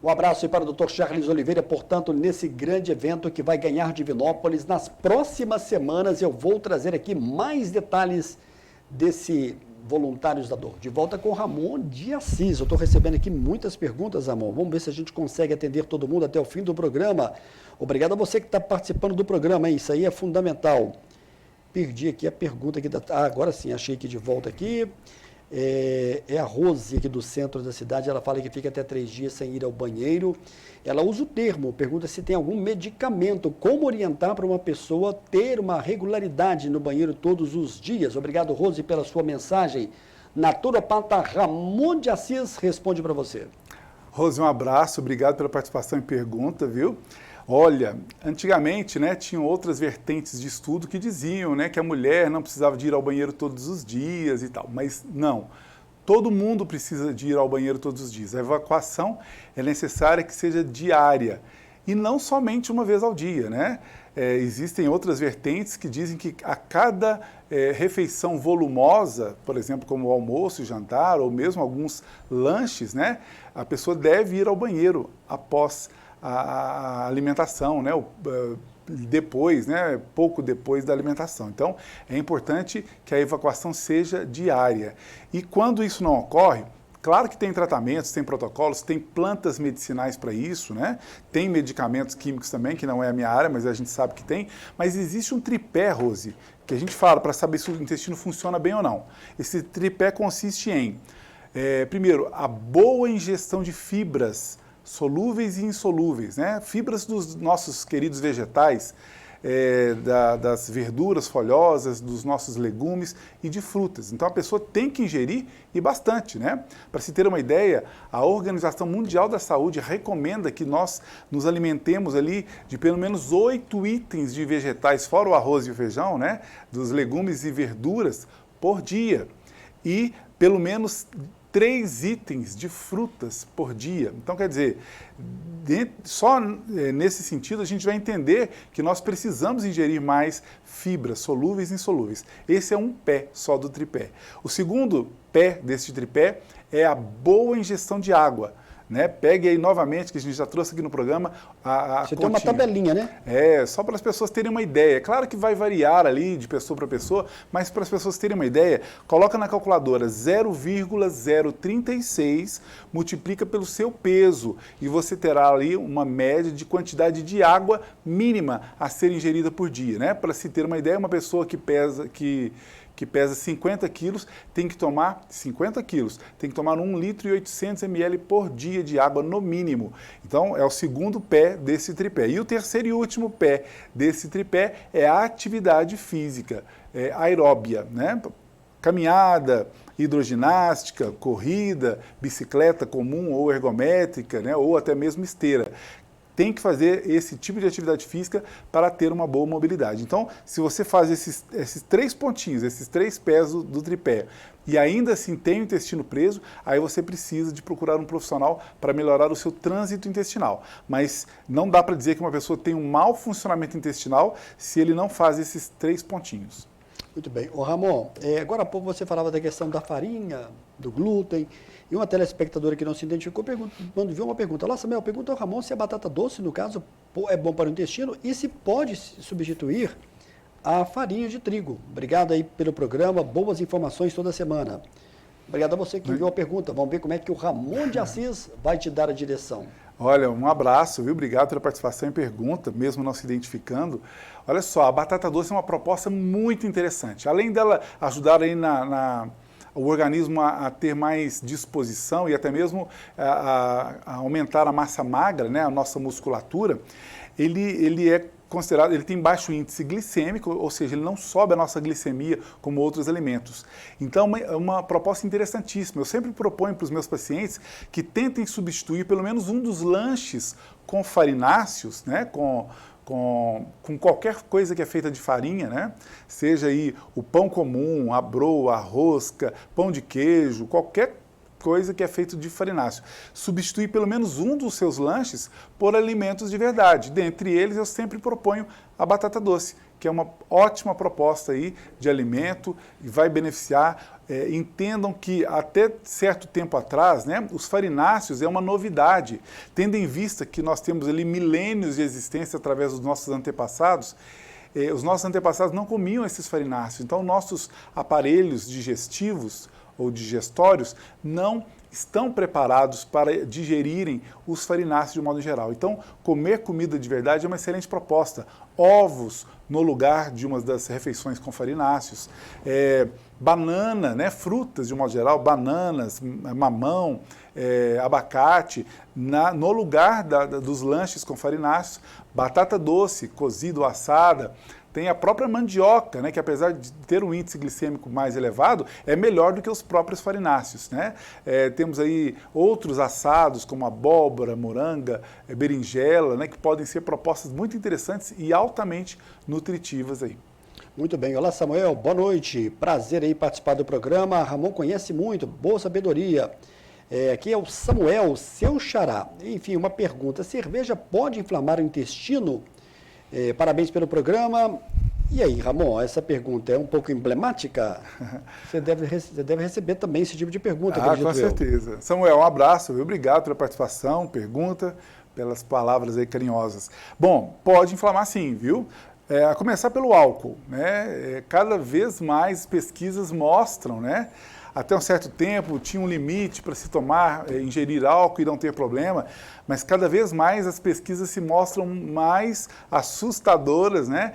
Um abraço aí para o Dr. Charles Oliveira, portanto, nesse grande evento que vai ganhar Divinópolis. Nas próximas semanas eu vou trazer aqui mais detalhes desse Voluntários da Dor. De volta com o Ramon de Assis. Eu estou recebendo aqui muitas perguntas, Ramon. Vamos ver se a gente consegue atender todo mundo até o fim do programa. Obrigado a você que está participando do programa, hein? Isso aí é fundamental. Perdi aqui a pergunta. Aqui agora sim, achei que de volta aqui. É a Rose aqui do centro da cidade, ela fala que fica até 3 dias sem ir ao banheiro. Ela usa o termo, pergunta se tem algum medicamento, como orientar para uma pessoa ter uma regularidade no banheiro todos os dias. Obrigado, Rose, pela sua mensagem. Naturopata Ramon de Assis responde para você. Rose, um abraço, obrigado pela participação e pergunta, viu? Olha, antigamente, né, tinham outras vertentes de estudo que diziam, né, que a mulher não precisava de ir ao banheiro todos os dias e tal, mas não. Todo mundo precisa de ir ao banheiro todos os dias. A evacuação é necessária que seja diária e não somente uma vez ao dia, né? Existem outras vertentes que dizem que a cada refeição volumosa, por exemplo, como o almoço, o jantar ou mesmo alguns lanches, né, a pessoa deve ir ao banheiro após a alimentação, né, depois, né, pouco depois da alimentação. Então, é importante que a evacuação seja diária. E quando isso não ocorre, claro que tem tratamentos, tem protocolos, tem plantas medicinais para isso, né? Tem medicamentos químicos também, que não é a minha área, mas a gente sabe que tem. Mas existe um tripé, Rose, que a gente fala para saber se o intestino funciona bem ou não. Esse tripé consiste em, primeiro, a boa ingestão de fibras solúveis e insolúveis, né? Fibras dos nossos queridos vegetais, das verduras folhosas, dos nossos legumes e de frutas. Então a pessoa tem que ingerir e bastante, né? Para se ter uma ideia, a Organização Mundial da Saúde recomenda que nós nos alimentemos ali de pelo menos 8 itens de vegetais, fora o arroz e o feijão, né? Dos legumes e verduras por dia. E pelo menos 3 itens de frutas por dia. Então, quer dizer, só nesse sentido a gente vai entender que nós precisamos ingerir mais fibras solúveis e insolúveis. Esse é um pé só do tripé. O segundo pé desse tripé é a boa ingestão de água. Né? Pegue aí novamente, que a gente já trouxe aqui no programa, a Você continha. tem uma tabelinha, né? Só para as pessoas terem uma ideia. É claro que vai variar ali de pessoa para pessoa, mas para as pessoas terem uma ideia, coloca na calculadora 0,036, multiplica pelo seu peso e você terá ali uma média de quantidade de água mínima a ser ingerida por dia, né? Para se ter uma ideia, uma pessoa que pesa 50 quilos, tem que tomar 50 quilos, tem que tomar 1 litro e 800 ml por dia de água no mínimo. Então, é o segundo pé desse tripé. E o terceiro e último pé desse tripé é a atividade física aeróbia, né? Caminhada, hidroginástica, corrida, bicicleta comum ou ergométrica, né? Ou até mesmo esteira. Tem que fazer esse tipo de atividade física para ter uma boa mobilidade. Então, se você faz esses 3 pontinhos, esses 3 pés do tripé, e ainda assim tem o intestino preso, aí você precisa de procurar um profissional para melhorar o seu trânsito intestinal. Mas não dá para dizer que uma pessoa tem um mau funcionamento intestinal se ele não faz esses 3 pontinhos. Muito bem. Ô Ramon, agora há pouco você falava da questão da farinha, do glúten, e uma telespectadora que não se identificou viu uma pergunta. Olá, Samuel, pergunta ao Ramon se a batata doce, no caso, é bom para o intestino e se pode substituir a farinha de trigo. Obrigado aí pelo programa, boas informações toda semana. Obrigado a você que enviou a pergunta. Vamos ver como é que o Ramon de Assis vai te dar a direção. Olha, um abraço, viu? Obrigado pela participação e pergunta, mesmo não se identificando. Olha só, a batata doce é uma proposta muito interessante. Além dela ajudar aí o organismo a ter mais disposição e até mesmo a aumentar a massa magra, né, a nossa musculatura, ele é considerado, ele tem baixo índice glicêmico, ou seja, ele não sobe a nossa glicemia como outros alimentos. Então, é uma proposta interessantíssima. Eu sempre proponho para os meus pacientes que tentem substituir pelo menos um dos lanches com farináceos, né, com qualquer coisa que é feita de farinha, né? Seja aí o pão comum, a broa, a rosca, pão de queijo, qualquer coisa que é feito de farináceo. Substituir pelo menos um dos seus lanches por alimentos de verdade. Dentre eles, eu sempre proponho a batata doce, que é uma ótima proposta aí de alimento e vai beneficiar. Entendam que até certo tempo atrás, né, os farináceos é uma novidade, tendo em vista que nós temos ali milênios de existência através dos nossos antepassados. Os nossos antepassados não comiam esses farináceos, então nossos aparelhos digestivos ou digestórios não estão preparados para digerirem os farináceos de modo geral. Então, comer comida de verdade é uma excelente proposta. Ovos no lugar de uma das refeições com farináceos. banana, né, frutas de um modo geral, bananas, mamão, abacate, no lugar dos lanches com farináceos, batata doce, cozida ou assada. Tem a própria mandioca, né, que apesar de ter um índice glicêmico mais elevado, é melhor do que os próprios farináceos, né? Temos aí outros assados, como abóbora, moranga, berinjela, né, que podem ser propostas muito interessantes e altamente nutritivas aí. Muito bem. Olá, Samuel. Boa noite. Prazer aí participar do programa. Ramon conhece muito. Boa sabedoria. Aqui é o Samuel, seu xará. Enfim, uma pergunta. Cerveja pode inflamar o intestino? Parabéns pelo programa. E aí, Ramon, essa pergunta é um pouco emblemática? Você deve receber também esse tipo de pergunta. Com certeza. Samuel, um abraço. Obrigado pela participação, pergunta, pelas palavras aí carinhosas. Bom, pode inflamar sim, viu? A começar pelo álcool, né? Cada vez mais pesquisas mostram, né? Até um certo tempo tinha um limite para se tomar, ingerir álcool e não ter problema, mas cada vez mais as pesquisas se mostram mais assustadoras, né?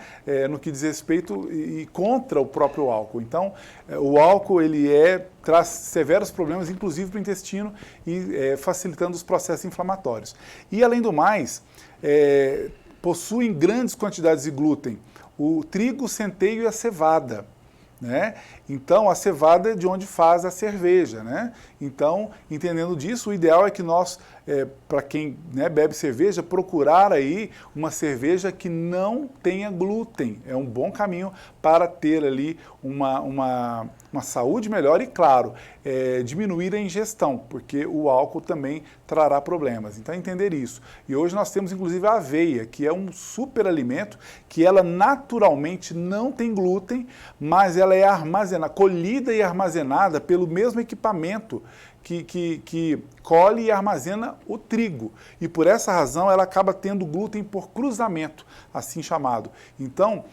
No que diz respeito e contra o próprio álcool. Então, o álcool ele traz severos problemas, inclusive para o intestino e facilitando os processos inflamatórios. E além do mais, possuem grandes quantidades de glúten, o trigo, o centeio e a cevada, né? Então, a cevada é de onde faz a cerveja, né? Então, entendendo disso, o ideal é que nós, para quem, né, bebe cerveja, procurar aí uma cerveja que não tenha glúten. É um bom caminho para ter ali uma saúde melhor e, claro, diminuir a ingestão, porque o álcool também trará problemas. Então, entender isso. E hoje nós temos, inclusive, a aveia, que é um super alimento, que ela naturalmente não tem glúten, mas ela é colhida e armazenada pelo mesmo equipamento que colhe e armazena o trigo. E por essa razão ela acaba tendo glúten por cruzamento, assim chamado. Então,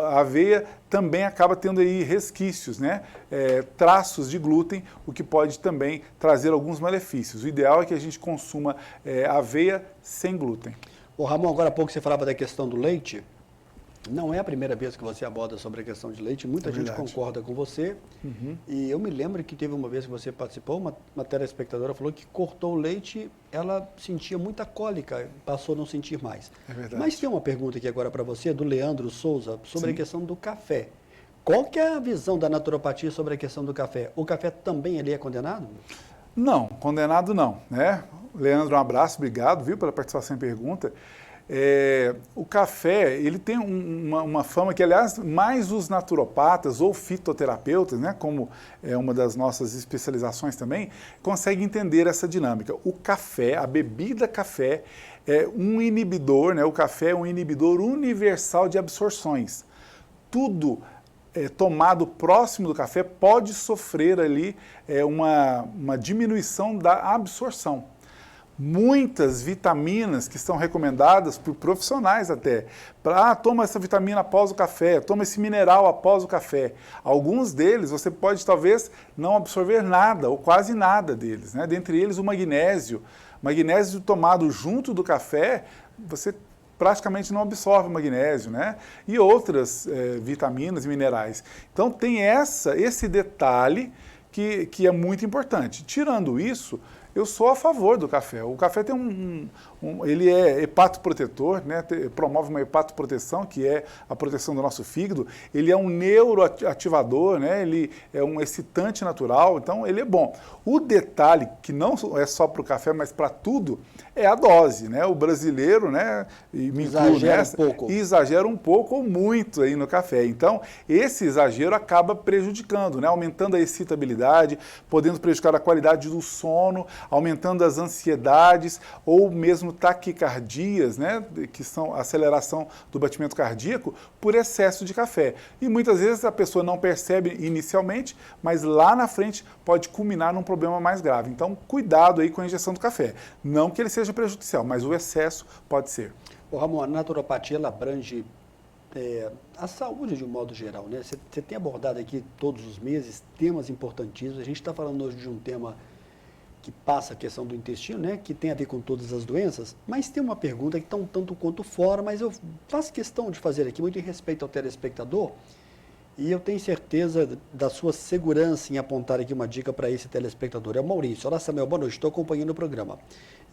a aveia também acaba tendo aí resquícios, né? Traços de glúten, o que pode também trazer alguns malefícios. O ideal é que a gente consuma aveia sem glúten. Ô Ramon, agora há pouco você falava da questão do leite. Não é a primeira vez que você aborda sobre a questão de leite, muita gente concorda com você. Uhum. E eu me lembro que teve uma vez que você participou, uma telespectadora falou que cortou o leite, ela sentia muita cólica, passou a não sentir mais. É verdade. Mas tem uma pergunta aqui agora para você, do Leandro Souza, sobre a questão do café. Qual que é a visão da naturopatia sobre a questão do café? O café também ele é condenado? Não, condenado não, né? Leandro, um abraço, obrigado, viu, pela participação e pergunta. O café, ele tem uma fama que, aliás, mais os naturopatas ou fitoterapeutas, né, como é uma das nossas especializações também, conseguem entender essa dinâmica. O café, a bebida café, é um inibidor, né, o café é um inibidor universal de absorções. Tudo tomado próximo do café pode sofrer ali uma diminuição da absorção. Muitas vitaminas que são recomendadas por profissionais até, toma essa vitamina após o café, toma esse mineral após o café. Alguns deles você pode talvez não absorver nada ou quase nada deles, né? Dentre eles o magnésio. Magnésio tomado junto do café, você praticamente não absorve magnésio, né? E outras vitaminas e minerais. Então tem esse detalhe que é muito importante. Tirando isso, eu sou a favor do café. O café tem ele é hepatoprotetor, né? Promove uma hepatoproteção, que é a proteção do nosso fígado. Ele é um neuroativador, né? Ele é um excitante natural, então ele é bom. O detalhe, que não é só para o café, mas para tudo, é a dose, né? O brasileiro, né? E me incluo nessa, exagera um pouco ou muito aí no café. Então, esse exagero acaba prejudicando, né? Aumentando a excitabilidade, podendo prejudicar a qualidade do sono, aumentando as ansiedades ou mesmo taquicardias, né, que são a aceleração do batimento cardíaco por excesso de café. E muitas vezes a pessoa não percebe inicialmente, mas lá na frente pode culminar num problema mais grave. Então, cuidado aí com a ingestão do café. Não que ele seja prejudicial, mas o excesso pode ser. Ô Ramon, a naturopatia ela abrange a saúde de um modo geral, né? Você tem abordado aqui todos os meses temas importantíssimos. A gente está falando hoje de um tema que passa a questão do intestino, né, que tem a ver com todas as doenças, mas tem uma pergunta que está um tanto quanto fora, mas eu faço questão de fazer aqui, muito em respeito ao telespectador, E eu tenho certeza da sua segurança em apontar aqui uma dica para esse telespectador. É o Maurício. Olá, Samuel, boa noite, estou acompanhando o programa.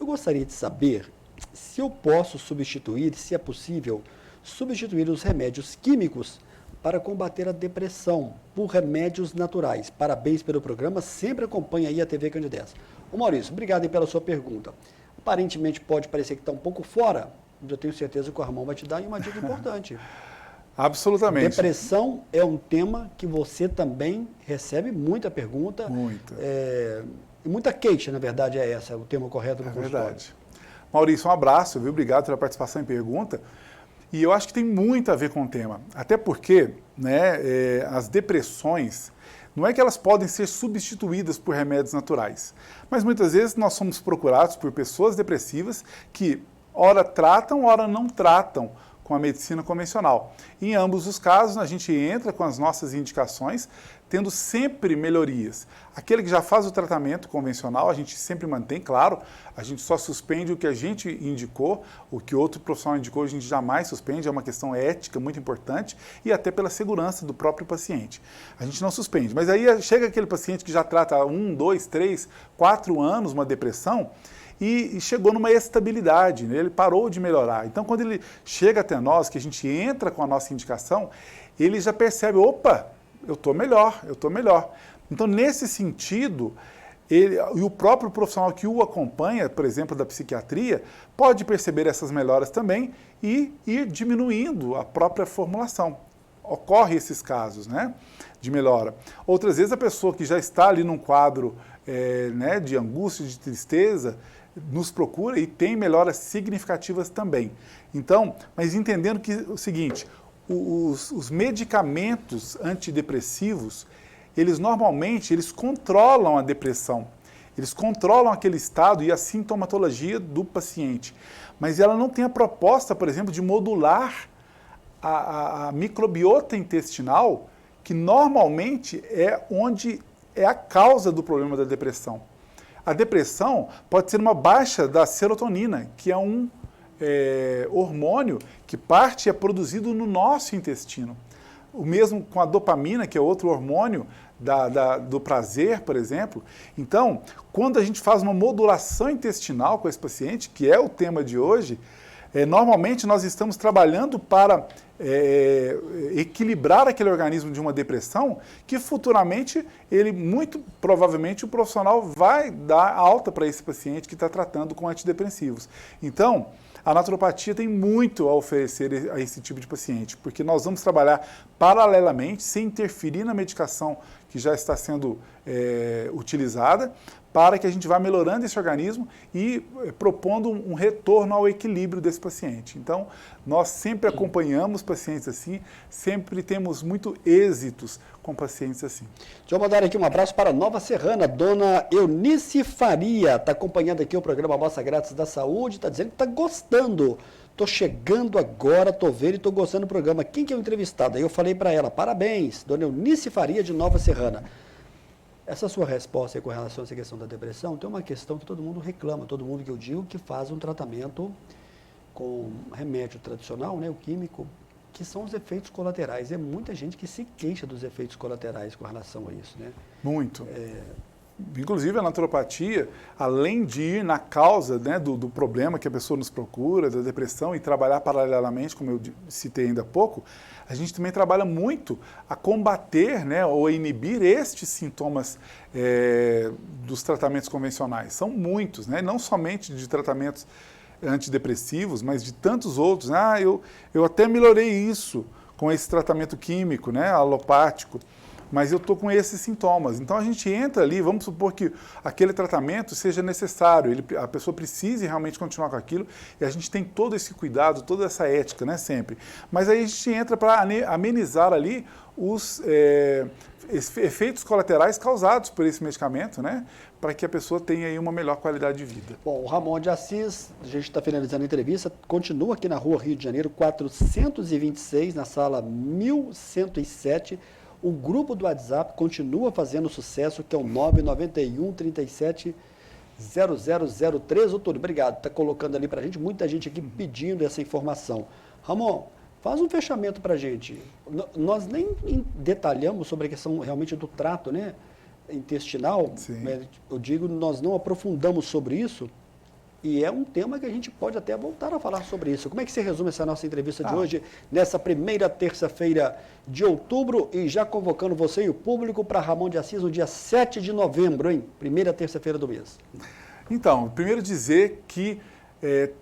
Eu gostaria de saber se eu posso substituir, se é possível, substituir os remédios químicos para combater a depressão por remédios naturais. Parabéns pelo programa, sempre acompanha aí a TV Candidez. Ô Maurício, obrigado aí pela sua pergunta. Aparentemente pode parecer que está um pouco fora, mas eu tenho certeza que o Ramon vai te dar uma dica importante. Absolutamente. Depressão é um tema que você também recebe muita pergunta. Muita. E muita queixa, na verdade, é esse, é o termo correto no consultório. Verdade. Maurício, um abraço, viu? Obrigado pela participação e pergunta. E eu acho que tem muito a ver com o tema. Até porque, né, as depressões, não é que elas podem ser substituídas por remédios naturais. Mas muitas vezes nós somos procurados por pessoas depressivas que ora tratam, ora não tratam com a medicina convencional. Em ambos os casos, a gente entra com as nossas indicações, tendo sempre melhorias. Aquele que já faz o tratamento convencional, a gente sempre mantém, claro, a gente só suspende o que a gente indicou, o que outro profissional indicou, a gente jamais suspende, é uma questão ética muito importante e até pela segurança do próprio paciente. A gente não suspende, mas aí chega aquele paciente que já trata há 1, 2, 3, 4 anos uma depressão, e chegou numa estabilidade, né? Ele parou de melhorar. Então, quando ele chega até nós, que a gente entra com a nossa indicação, ele já percebe, opa, eu estou melhor. Então, nesse sentido, e o próprio profissional que o acompanha, por exemplo, da psiquiatria, pode perceber essas melhoras também e ir diminuindo a própria formulação. Ocorre esses casos, né, de melhora. Outras vezes, a pessoa que já está ali num quadro né, de angústia, de tristeza, nos procura e tem melhoras significativas também. Então, mas entendendo que o seguinte, os medicamentos antidepressivos, eles normalmente controlam a depressão, eles controlam aquele estado e a sintomatologia do paciente, mas ela não tem a proposta, por exemplo, de modular a microbiota intestinal, que normalmente é onde é a causa do problema da depressão. A depressão pode ser uma baixa da serotonina, que é um hormônio que parte é produzido no nosso intestino. O mesmo com a dopamina, que é outro hormônio do prazer, por exemplo. Então, quando a gente faz uma modulação intestinal com esse paciente, que é o tema de hoje, normalmente nós estamos trabalhando para equilibrar aquele organismo de uma depressão que futuramente, muito provavelmente, o profissional vai dar alta para esse paciente que está tratando com antidepressivos. Então, a naturopatia tem muito a oferecer a esse tipo de paciente, porque nós vamos trabalhar paralelamente, sem interferir na medicação que já está sendo utilizada, para que a gente vá melhorando esse organismo e propondo um retorno ao equilíbrio desse paciente. Então, nós sempre acompanhamos pacientes assim, sempre temos muito êxitos com pacientes assim. Deixa eu mandar aqui um abraço para a Nova Serrana, dona Eunice Faria, está acompanhando aqui o programa Amostra Grátis da Saúde, está dizendo que está gostando. Estou chegando agora, estou vendo e estou gostando do programa. Quem que é o entrevistado? Aí eu falei para ela, parabéns, dona Eunice Faria de Nova Serrana. Essa sua resposta aí com relação a essa questão da depressão, tem uma questão que todo mundo reclama, todo mundo que eu digo que faz um tratamento com remédio tradicional, né, o químico, que são os efeitos colaterais. É muita gente que se queixa dos efeitos colaterais com relação a isso, né? Muito. Inclusive a naturopatia, além de ir na causa, né, do problema que a pessoa nos procura, da depressão, e trabalhar paralelamente, como eu citei ainda há pouco, a gente também trabalha muito a combater, né, ou a inibir estes sintomas dos tratamentos convencionais. São muitos, né, não somente de tratamentos antidepressivos, mas de tantos outros. Eu até melhorei isso com esse tratamento químico, né, alopático, mas eu estou com esses sintomas. Então a gente entra ali, vamos supor que aquele tratamento seja necessário, a pessoa precise realmente continuar com aquilo, e a gente tem todo esse cuidado, toda essa ética, né, sempre. Mas aí a gente entra para amenizar ali os efeitos colaterais causados por esse medicamento, né, para que a pessoa tenha aí uma melhor qualidade de vida. Bom, o Ramon de Assis, a gente está finalizando a entrevista, continua aqui na rua Rio de Janeiro, 426, na sala 1107. O grupo do WhatsApp continua fazendo sucesso, que é o 991 37 0003. Ô, Túlio, obrigado. Está colocando ali para a gente, muita gente aqui pedindo essa informação. Ramon, faz um fechamento para a gente. Nós nem detalhamos sobre a questão realmente do trato, né, intestinal. Eu digo, nós não aprofundamos sobre isso. E é um tema que a gente pode até voltar a falar sobre isso. Como é que você resume essa nossa entrevista de hoje, nessa primeira terça-feira de outubro, e já convocando você e o público para Ramon de Assis no dia 7 de novembro, hein? Primeira terça-feira do mês. Então, primeiro dizer que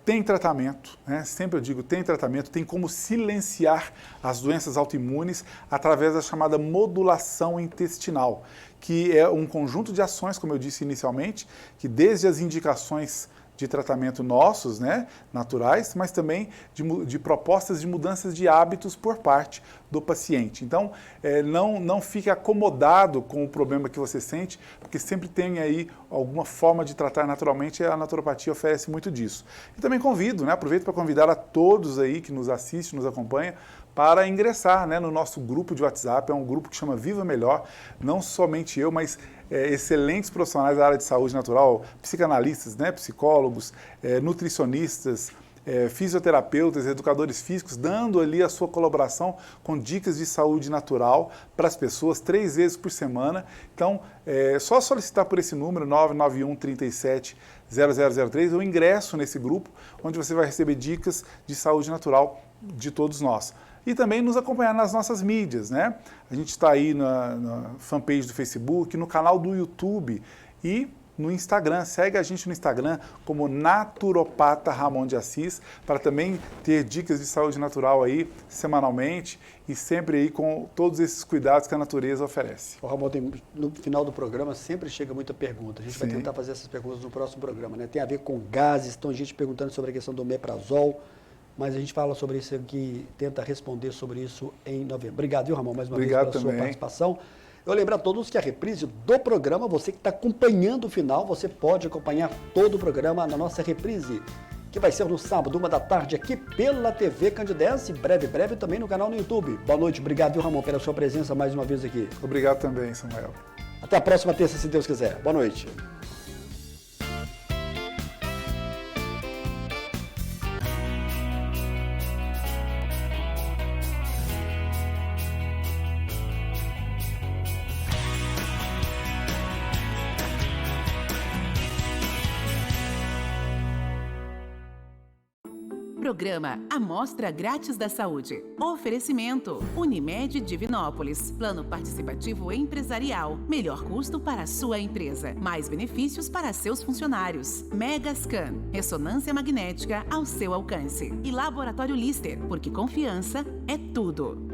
tem tratamento, né? Sempre eu digo, tem tratamento, tem como silenciar as doenças autoimunes através da chamada modulação intestinal, que é um conjunto de ações, como eu disse inicialmente, que desde as indicações de tratamento nossos, né, naturais, mas também de propostas de mudanças de hábitos por parte do paciente. Então, não fique acomodado com o problema que você sente, porque sempre tem aí alguma forma de tratar naturalmente, e a naturopatia oferece muito disso. E também convido, né, aproveito para convidar a todos aí que nos assistem, nos acompanham, para ingressar, né, no nosso grupo de WhatsApp. É um grupo que chama Viva Melhor, não somente eu, mas excelentes profissionais da área de saúde natural, psicanalistas, né, psicólogos, nutricionistas, fisioterapeutas, educadores físicos, dando ali a sua colaboração com dicas de saúde natural para as pessoas 3 vezes por semana. Então, é só solicitar por esse número, 991 37 0003, eu ingresso nesse grupo, onde você vai receber dicas de saúde natural de todos nós. E também nos acompanhar nas nossas mídias, né? A gente está aí na fanpage do Facebook, no canal do YouTube e no Instagram. Segue a gente no Instagram como Naturopata Ramon de Assis, para também ter dicas de saúde natural aí semanalmente e sempre aí com todos esses cuidados que a natureza oferece. O Ramon, no final do programa sempre chega muita pergunta. A gente vai tentar fazer essas perguntas no próximo programa, né? Tem a ver com gases, tem gente perguntando sobre a questão do omeprazol, mas a gente fala sobre isso aqui, tenta responder sobre isso em novembro. Obrigado, viu, Ramon, mais uma vez pela sua participação. Eu lembro a todos que a reprise do programa, você que está acompanhando o final, você pode acompanhar todo o programa na nossa reprise, que vai ser no sábado, 1 da tarde, aqui pela TV Candidense, breve também no canal no YouTube. Boa noite, obrigado, viu, Ramon, pela sua presença mais uma vez aqui. Obrigado também, Samuel. Até a próxima terça, se Deus quiser. Boa noite. Programa Amostra Grátis da Saúde. Oferecimento Unimed Divinópolis. Plano participativo empresarial. Melhor custo para a sua empresa. Mais benefícios para seus funcionários. Megascan. Ressonância magnética ao seu alcance. E Laboratório Lister, porque confiança é tudo.